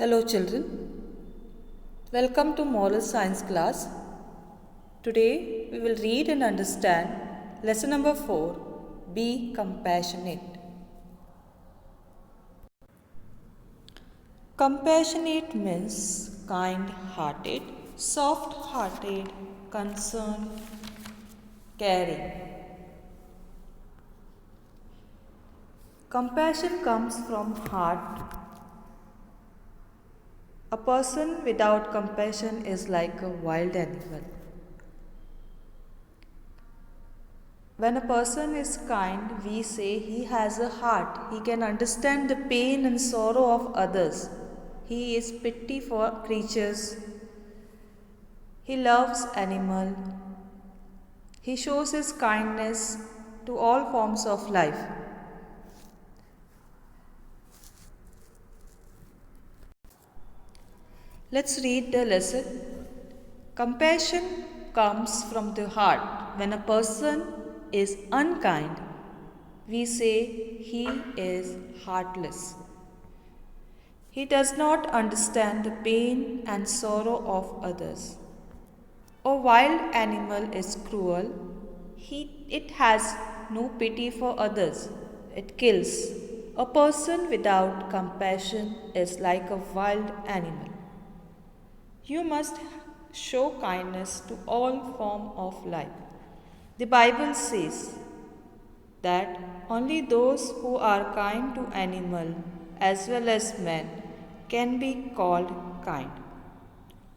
Hello children, welcome to Moral Science class. Today we will read and understand lesson number 4, Be Compassionate. Compassionate means kind-hearted, soft-hearted, concerned, caring. Compassion comes from heart. A person without compassion is like a wild animal. When a person is kind, we say he has a heart. He can understand the pain and sorrow of others. He is pity for creatures. He loves animals. He shows his kindness to all forms of life. Let's read the lesson. Compassion comes from the heart. When a person is unkind, we say he is heartless. He does not understand the pain and sorrow of others. A wild animal is cruel. It has no pity for others. It kills. A person without compassion is like a wild animal. You must show kindness to all forms of life. The Bible says that only those who are kind to animal as well as men can be called kind.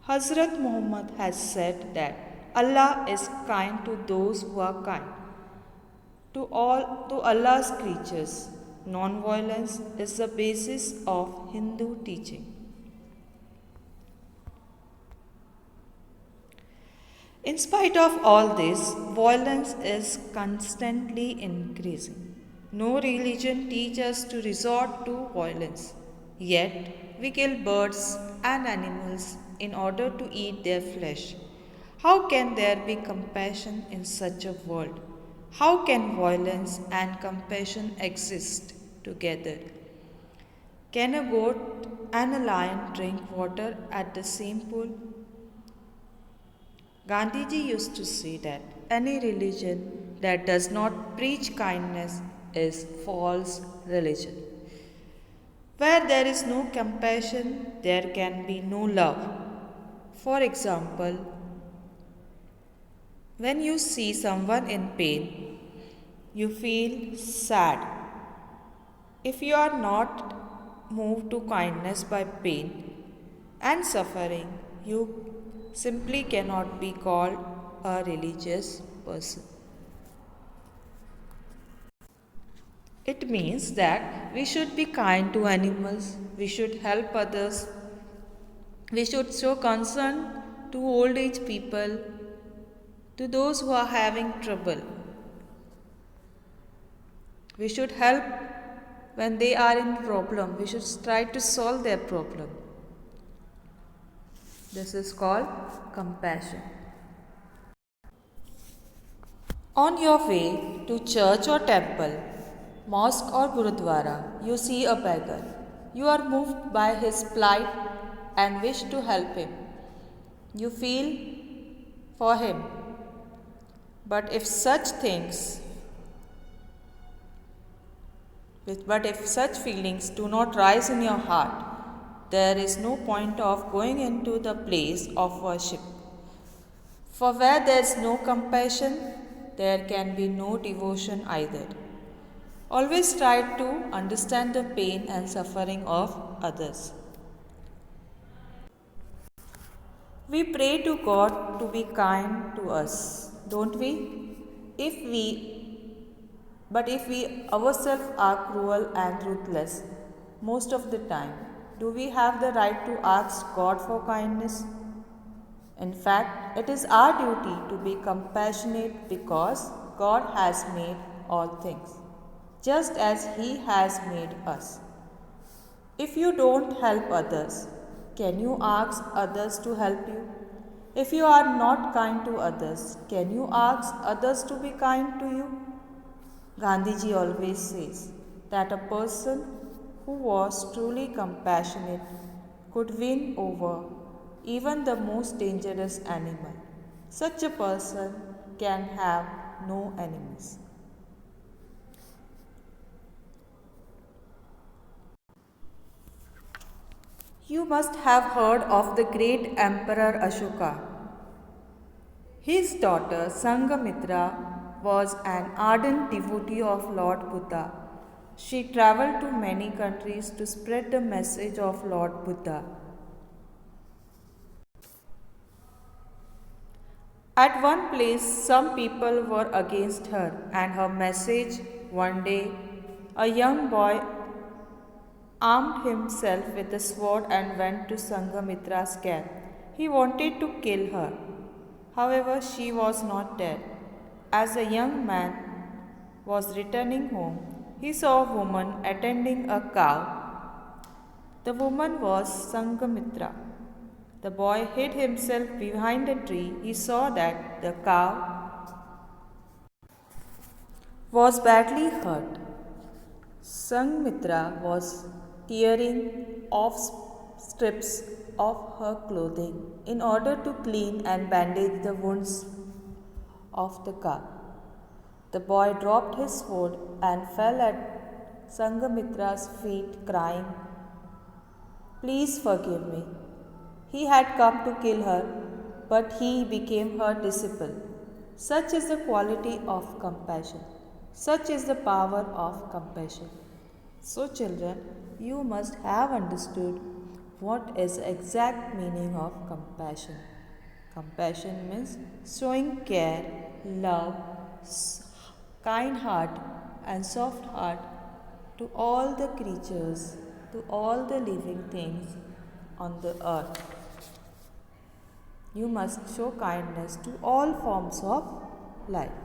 Hazrat Muhammad has said that Allah is kind to those who are kind to Allah's creatures. Non-violence is the basis of Hindu teaching. In spite of all this, violence is constantly increasing. No religion teaches us to resort to violence. Yet, we kill birds and animals in order to eat their flesh. How can there be compassion in such a world? How can violence and compassion exist together? Can a goat and a lion drink water at the same pool? Gandhiji used to say that any religion that does not preach kindness is false religion. Where there is no compassion, there can be no love. For example, when you see someone in pain, you feel sad. If you are not moved to kindness by pain and suffering, you simply cannot be called a religious person. It means that we should be kind to animals, we should help others, we should show concern to old age people, to those who are having trouble. We should help when they are in problem, we should try to solve their problem. This is called compassion. On your way to church or temple, mosque or gurudwara, you see a beggar. You are moved by his plight and wish to help him. You feel for him. But if such feelings do not rise in your heart, there is no point of going into the place of worship. For where there is no compassion, there can be no devotion either. Always try to understand the pain and suffering of others. We pray to God to be kind to us, don't we? But if we ourselves are cruel and ruthless most of the time, do we have the right to ask God for kindness? In fact, it is our duty to be compassionate because God has made all things, just as He has made us. If you don't help others, can you ask others to help you? If you are not kind to others, can you ask others to be kind to you? Gandhiji always says that a person who was truly compassionate could win over even the most dangerous animal. Such a person can have no enemies. You must have heard of the great Emperor Ashoka. His daughter Sanghamitra was an ardent devotee of Lord Buddha. She traveled to many countries to spread the message of Lord Buddha. At one place, some people were against her and her message. One day, a young boy armed himself with a sword and went to Sanghamitra's camp. He wanted to kill her. However, she was not dead. As a young man was returning home, he saw a woman attending a cow. The woman was Sanghamitra. The boy hid himself behind a tree. He saw that the cow was badly hurt. Sanghamitra was tearing off strips of her clothing in order to clean and bandage the wounds of the cow. The boy dropped his sword and fell at Sanghamitra's feet, crying, "Please forgive me." He had come to kill her, but he became her disciple. Such is the quality of compassion. Such is the power of compassion. So, children, you must have understood what is the exact meaning of compassion. Compassion means showing care, love, kind heart, and soft heart to all the creatures, to all the living things on the earth. You must show kindness to all forms of life.